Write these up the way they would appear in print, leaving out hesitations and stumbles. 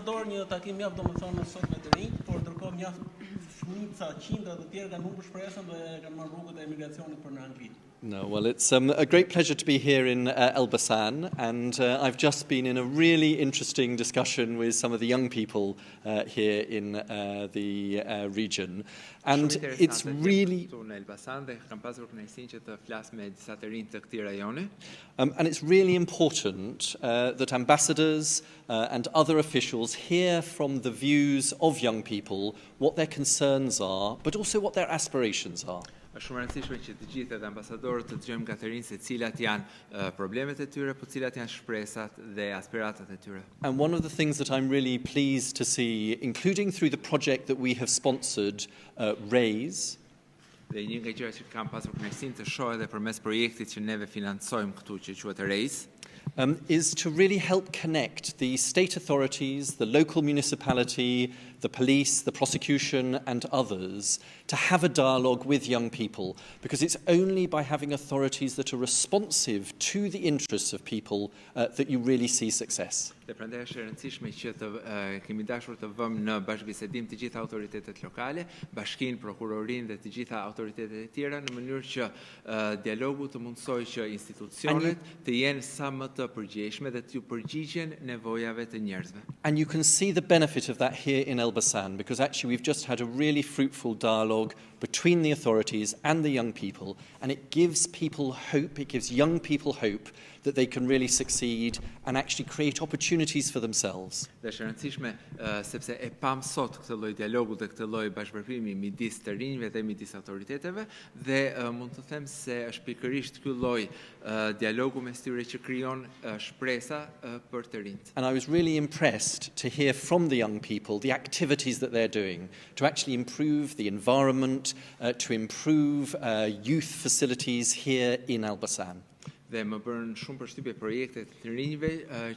ambasador një takim mjaft domethënë sot me të rinj, por ndërkohë mjaft shumica, qindra të tjerë kanë humbur shpresën dhe kanë marrë rrugët e emigracionit për në Angli. No, well, it's a great pleasure to be here in Elbasan, and I've just been in a really interesting discussion with some of the young people here in the region, and it's really and it's really important that ambassadors and other officials hear from the views of young people what their concerns are, but also what their aspirations are. Është shumë e rëndësishme që të gjithë edhe ambasadorët të dëgjojmë nga të rinj se cilat janë problemet e tyre, po cilat janë shpresat dhe aspiratat e tyre. And one of the things that I'm really pleased to see, including through the project that we have sponsored, Raise, Dhe një nga gjërat që kam pasur kënaqësinë të shoh edhe përmes projektit që neve financojmë këtu që quhet Raise, is to really help connect the state authorities, the local municipality, the police, the prosecution and others to have a dialogue with young people, because it's only by having authorities that are responsive to the interests of people that you really see success. Dhe prandaj është e rëndësishme që të kemi dashur të vëmë në bashkëbisedim të gjitha autoritetet lokale, bashkinë, prokurorinë dhe të gjitha autoritetet e tjera në mënyrë që dialogu të mundsojë që institucionet të jenë sa më të përgjegjshme dhe të përgjigjen nevojave të njerëzve. And you can see the benefit of that here in Elbasan, because actually we've just had a really fruitful dialogue between the authorities and the young people, and it gives people hope, it gives young people hope that they can really succeed and actually create opportunities for themselves. Dhe është e rëndësishme sepse e pam sot këtë lloj dialogu dhe këtë lloj bashkëpunimi midis të rinjve dhe midis autoriteteve, dhe mund të them se është pikërisht ky lloj dialogu mes tyre që krijon shpresa për të rinjt. And I was really impressed to hear from the young people the activities that they're doing to actually improve the environment, to improve youth facilities here in Elbasan. Dhe më bërën shumë përshtypje projektet të rinjve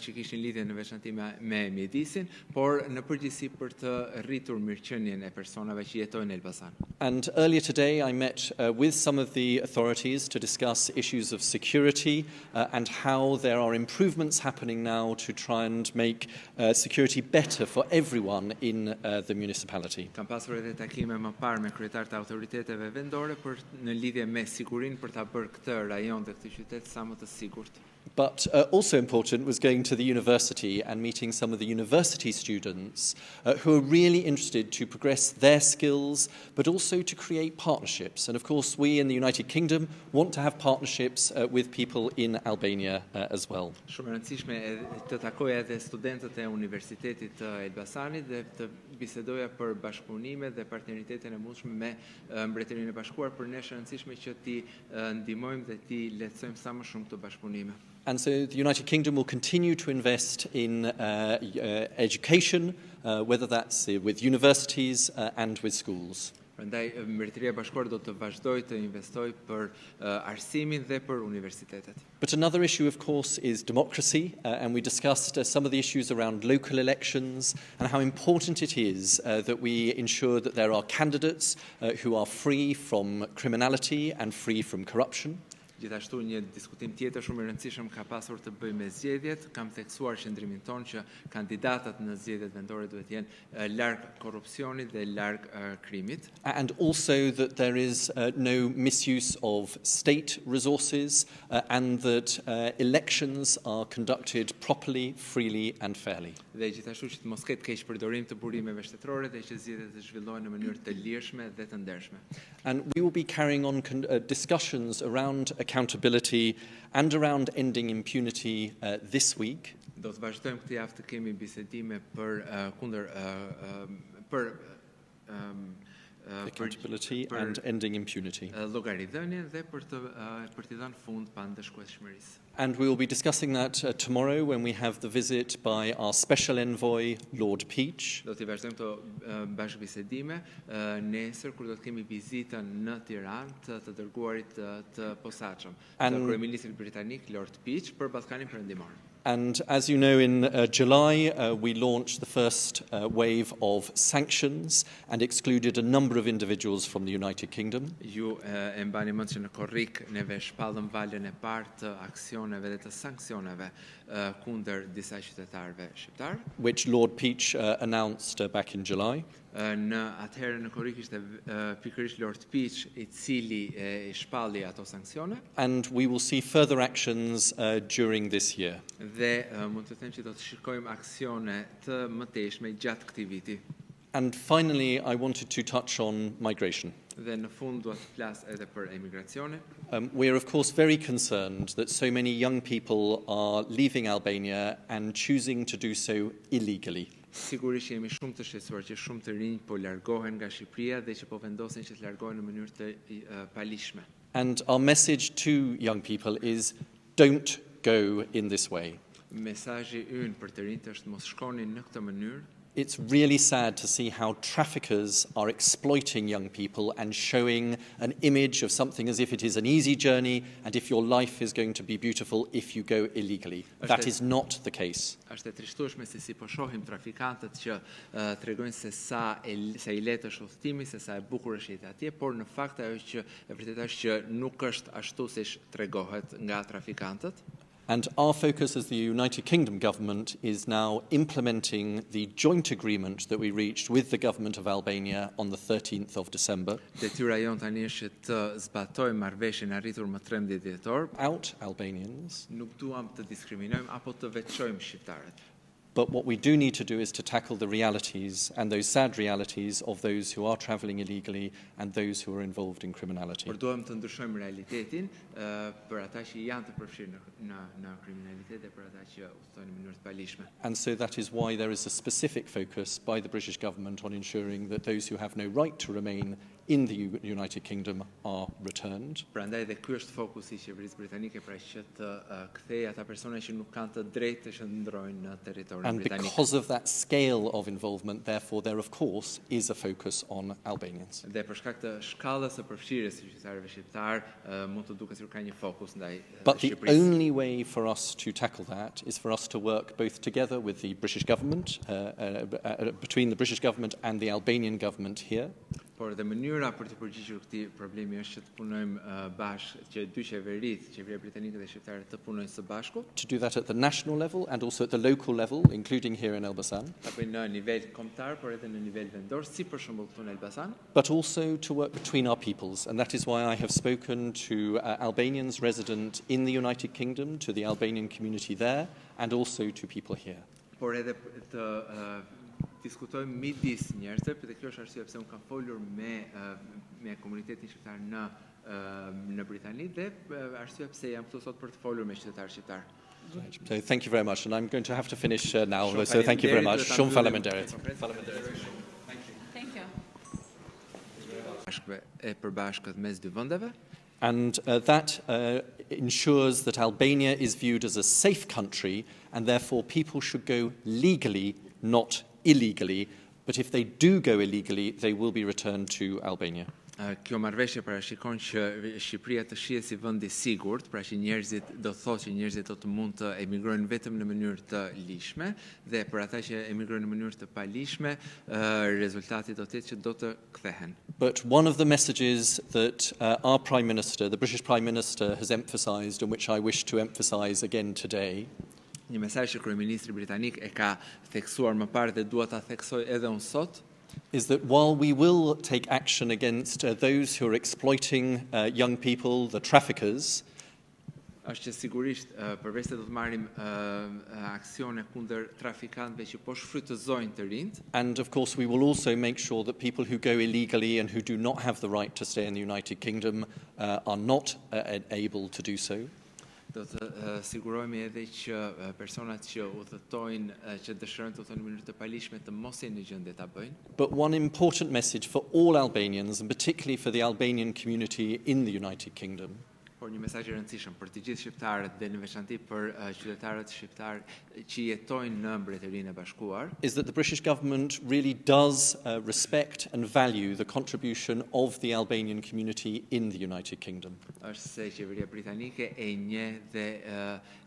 që kishin lidhje në veçantë me mjedisin, por në përgjithësi për të rritur mirëqenien e personave që jetojnë në Elbasan. And earlier today I met with some of the authorities to discuss issues of security and how there are improvements happening now to try and make security better for everyone in the municipality. Kam pasur edhe takime më parë me kryetarët e autoriteteve vendore për në lidhje me sigurinë për ta bërë këtë rajon dhe këtë qytet sa më të sigurt. But also important was going to the university and meeting some of the university students who are really interested to progress their skills, but also to create partnerships. And of course, we in the United Kingdom want to have partnerships with people in Albania as well. Shumë e rëndësishme të takoja edhe studentët e Universitetit të Elbasanit dhe të bisedoja për bashkëpunime dhe partneritetin e mundshëm me Mbretërinë e Bashkuar, për ne është e rëndësishme që ti ndihmojmë dhe ti lehtësojmë sa më shumë këto bashkëpunime. And so the United Kingdom will continue to invest in education, whether that's with universities and with schools. Prandaj Mbretëria e Bashkuar do të vazhdojë të investojë për arsimin dhe për universitetet. But another issue, of course, is democracy, and we discussed some of the issues around local elections and how important it is that we ensure that there are candidates who are free from criminality and free from corruption. Gjithashtu një diskutim tjetër shumë i rëndësishëm ka pasur të bëjë me zgjedhjet. Kam theksuar qëndrimin tonë që kandidatët në zgjedhjet vendore duhet jenë larg korrupsionit dhe larg krimit. And also that there is no misuse of state resources and that elections are conducted properly, freely and fairly. Dhe gjithashtu që të mos ketë keq përdorim të burimeve shtetërore dhe që zgjedhjet të zhvillohen në mënyrë të lirshme dhe të ndershme. And we will be carrying on discussions around accountability and around ending impunity this week. Do të vazhdojmë këtë javë të kemi bisedime për kundër për accountability and ending impunity. Llogaridhënien dhe për të dhënë fund pandëshkueshmërisë. And we will be discussing that tomorrow when we have the visit by our special envoy, Lord Peach. Do të vazhdojmë këto bashkëbisedime nesër kur do të kemi vizitën në Tiranë të dërguarit të posaçëm, të kryeministrit britanik Lord Peach për Ballkanin Perëndimor. And as you know, in July, we launched the first wave of sanctions and excluded a number of individuals from the United Kingdom. Ju e mbani mend që në korrik neve shpallëm valën e parë të aksioneve dhe të sanksioneve kundër disa qytetarëve shqiptar. which Lord Peach announced back in July. Në atëherë në Korrik ishte pikërisht Lord Peach I cili I shpalli ato sanksione. And we will see further actions during this year. Dhe mund të them që do të shikojmë aksione të mëtejshme gjatë këtij viti. And finally, I wanted to touch on migration. Dhe në fund dua të flas edhe për emigracionin. We are, of course, very concerned that so many young people are leaving Albania and choosing to do so illegally. Sigurisht jemi shumë të shqetësuar që shumë të rinj po largohen nga Shqipëria dhe që po vendosen që të largohen në mënyrë të palishme. And our message to young people is don't go in this way. Mesazhi ynë për të rinjt është mos shkoni në këtë mënyrë. It's really sad to see how traffickers are exploiting young people and showing an image of something as if it is an easy journey and if your life is going to be beautiful if you go illegally. That is not the case. Është e trishtueshme se si po shohim trafikantët që tregojnë se sa I lehtë është udhtimi, se sa e bukur është jeta atje, por në fakt ajo që e vërtetë është që nuk është ashtu siç tregohet nga trafikantët. And our focus as the United Kingdom government is now implementing the joint agreement that we reached with the government of Albania on the 13th of December. Detyra jon tani është të zbatojmë marrëveshjen arritur më 13 dhjetor. Out Albanians. Nuk duam të diskriminojmë apo të veçojmë shqiptarët. But what we do need to do is to tackle the realities and those sad realities of those who are travelling illegally and those who are involved in criminality. Por duam të ndryshojmë realitetin për ata që janë të përfshirë në kriminalitet dhe për ata që udhtojnë në mënyrë të palishme. And so that is why there is a specific focus by the British government on ensuring that those who have no right to remain in the United Kingdom are returned. Prandaj dhe ky është fokusi I qeverisë britanike, pra që të kthejë ata persona që nuk kanë të drejtë të shndrojnë në territorin And britanik. because of that scale of involvement, therefore, there of course is a focus on Albanians. Dhe për shkak të shkallës së përfshirjes së qytetarëve shqiptar, mund të duket sikur ka një fokus ndaj But the Shqipërisë. only way for us to tackle that is for us to work both together with the British government, between the British government and the Albanian government here. Por dhe mënyra për të përgjigjur këtij problemi është që të punojmë bashkë, që dy qeveritë, qeveria britanike dhe shqiptare të punojnë së bashku. To do that at the national level and also at the local level, including here in Elbasan. Apo në nivel kombëtar, por edhe në nivel vendor, si për shembull këtu në Elbasan. But also to work between our peoples. And that is why I have spoken to Albanians resident in the United Kingdom, to the Albanian community there, and also to people here. Por edhe të diskutojmë midis njerëzve, dhe kjo është arsyeja pse unë kam folur me komunitetin shqiptar në Britani dhe arsyeja pse jam këtu sot për të folur me qytetarë shqiptar. So thank you very much, and I'm going to have to finish now. So thank you very much. Shumë faleminderit. Thank you. E përbashkët mes dy vendeve. And that ensures that Albania is viewed as a safe country, and therefore people should go legally, not illegally. But if they do go illegally, they will be returned to Albania. Kjo marrëveshje parashikon që Shqipëria të shihet si vend I sigurt, pra që njerëzit do të thotë që njerëzit do të mund të emigrojnë vetëm në mënyrë të lishme dhe për ata që emigrojnë në mënyrë të palishme, rezultati do të jetë që do të kthehen. But one of the messages that our Prime Minister, the British Prime Minister, has emphasised, and which I wish to emphasise again today, një mesazh që kryeministri britanik e ka theksuar më parë dhe dua ta theksoj edhe unë sot, is that while we will take action against those who are exploiting young people, the traffickers, është që sigurisht përveç se do të marrim aksione kundër trafikantëve që po shfrytëzojnë të rinjt, and of course we will also make sure that people who go illegally and who do not have the right to stay in the United Kingdom are not able to do so. Do të sigurohemi edhe që personat që udhëtojnë, që dëshirojnë të udhëtojnë në mënyrë të palishme të mos jenë në gjendje ta bëjnë. But one important message for all Albanians, and particularly for the Albanian community in the United Kingdom, Por një mesazh I rëndësishëm për të gjithë shqiptarët dhe në veçantë për qytetarët shqiptar që jetojnë në Mbretërinë e Bashkuar, is that the British government really does respect and value the contribution of the Albanian community in the United Kingdom. Është se qeveria britanike e njeh dhe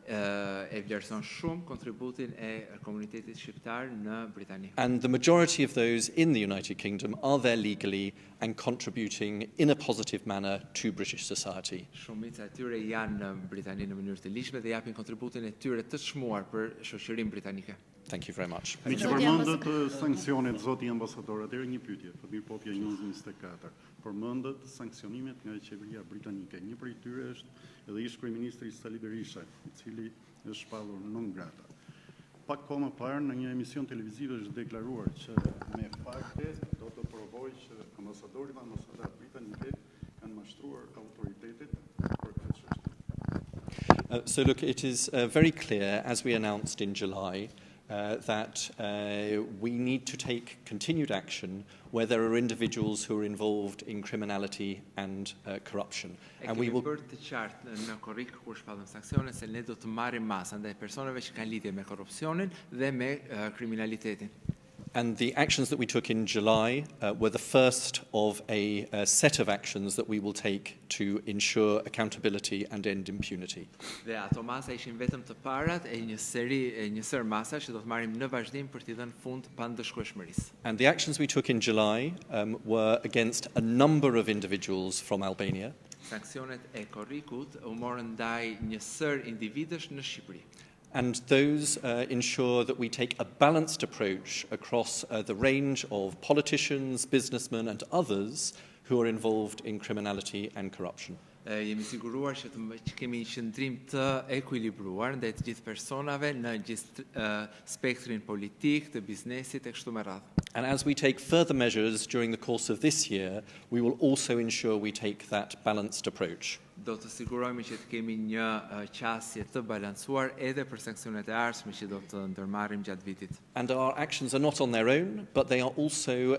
e vlerëson shumë kontributin e komunitetit shqiptar në Britani. And the majority of those in the United Kingdom are there legally and contributing in a positive manner to British society. Shumica e tyre janë në Britani në mënyrë të ligjshme dhe japin kontributin e tyre të çmuar për shoqërinë britanike. Thank you very much. Mi që përmëndët sankcionet, zoti ambasador, atëherë një pyetje, Fëmirpopja 124, përmëndët sankcionimet nga qeveria britanike. Një prej tyre është edhe ish kryeministri Sali Berisha, I cili është shpallur non grata. Pak kohë më parë në një emision televiziv është deklaruar që me fakte do të provojë që ambasadori dhe ambasadat britanike kanë mashtruar autoritetet për këtë çështje. So look, it is very clear, as we announced in July, that we need to take continued action where there are individuals who are involved in criminality and corruption. And we will bërë të qartë në korrik kur shpallëm sanksione se ne do të marrim masë ndaj personave që kanë lidhje me korrupsionin dhe me kriminalitetin. And the actions that we took in July were the first of a set of actions that we will take to ensure accountability and end impunity. Dhe ato masa ishin vetëm të parat e një sër masa që do të marrim në vazhdim për t'i dhënë fund pandëshkueshmërisë. And the actions we took in July were against a number of individuals from Albania. Sanksionet e korrikut u morën ndaj një sër individësh në Shqipëri. And those ensure that we take a balanced approach across the range of politicians, businessmen and others who are involved in criminality and corruption. Jemi siguruar që kemi një qëndrim të ekuilibruar ndaj të gjithë personave në gjithë spektrin politik, të biznesit e kështu me radhë. And as we take further measures during the course of this year, we will also ensure we take that balanced approach. Do të sigurohemi që të kemi një qasje të balancuar edhe për sanksionet e ardhshme që do të ndërmarrim gjatë vitit. And our actions are not on their own, but they are also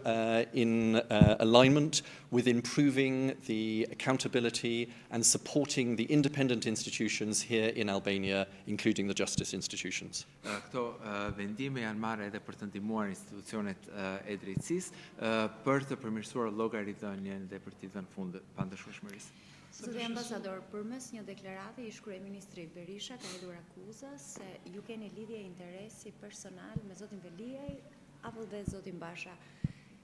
in alignment with improving the accountability and supporting the independent institutions here in Albania, including the justice institutions. Këto vendime janë marrë edhe për të ndihmuar institucionet e drejtësisë për të përmirësuar llogaridhënien dhe për t'i dhënë fund pandëshkueshmërisë. Zoti ambasador, përmes një deklarate ish kryeministri Berisha ka hedhur akuzë se ju keni lidhje interesi personal me zotin Veliaj apo dhe zotin Basha.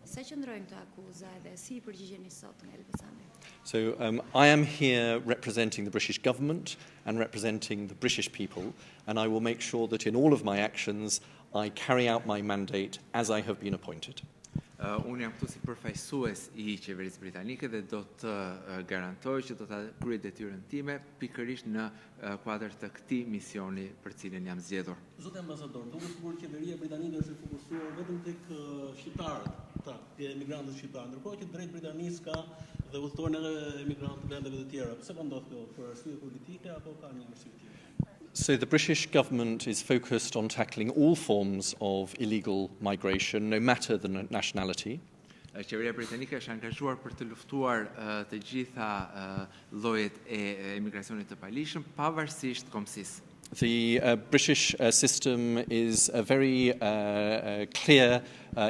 Sa qëndrojnë këto akuza dhe si I përgjigjeni sot nga Elbasani? So I am here representing the British government and representing the British people, and I will make sure that in all of my actions I carry out my mandate as I have been appointed. Unë jam këtu si përfaqësues I qeverisë britanike dhe do të garantoj që do ta kryej detyrën time pikërisht në kuadër të këtij misioni për cilin jam zgjedhur. Zoti ambasador, duket sikur qeveria britanike është fokusuar vetëm tek shqiptarët, emigrantët shqiptar, ndërkohë që drejt Britanisë ka dhe udhëtojnë edhe emigrantë vendeve të tjera. Pse ka ndodhur kjo? Për arsye politike apo ka një arsye tjetër? So the British government is focused on tackling all forms of illegal migration, no matter the nationality. Qeveria britanike është angazhuar për të luftuar të gjitha llojet e emigracionit të palishëm, pavarësisht kombësisë. The British system is very clear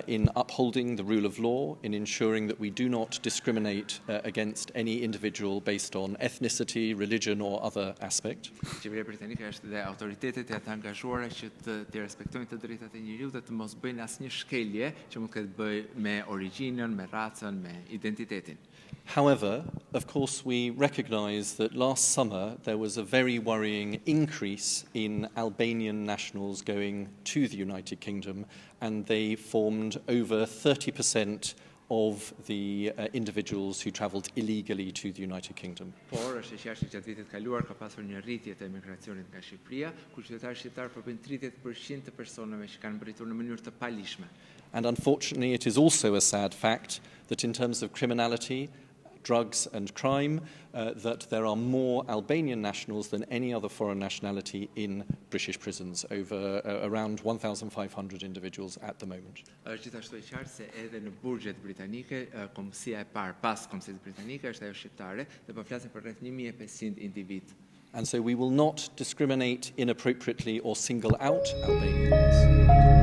in upholding the rule of law, in ensuring that we do not discriminate against any individual based on ethnicity, religion or other aspect. Qeveria britanike është dhe autoritetet janë të angazhuara që të respektojnë të drejtat e njeriut dhe të mos bëjnë asnjë shkelje që mund të ketë bëjë me origjinën, me racën, me identitetin. However, of course, we recognize that last summer there was a very worrying increase in Albanian nationals going to the United Kingdom, and they formed over 30% of the individuals who travelled illegally to the United Kingdom. Por është e qartë që gjatë vitit kaluar ka pasur një rritje të emigracionit nga Shqipëria, ku qytetarët shqiptar përpin 30% të personave që kanë mbritur në mënyrë të palishme. And unfortunately, it is also a sad fact that in terms of criminality, drugs and crime, that there are more Albanian nationals than any other foreign nationality in British prisons, over around 1,500 individuals at the moment. Gjithashtu e qartë se edhe në burgjet britanike, kombësia e parë pas kombësisë britanike është ajo shqiptare dhe po flasim për rreth 1,500 individ. And so we will not discriminate inappropriately or single out Albanians.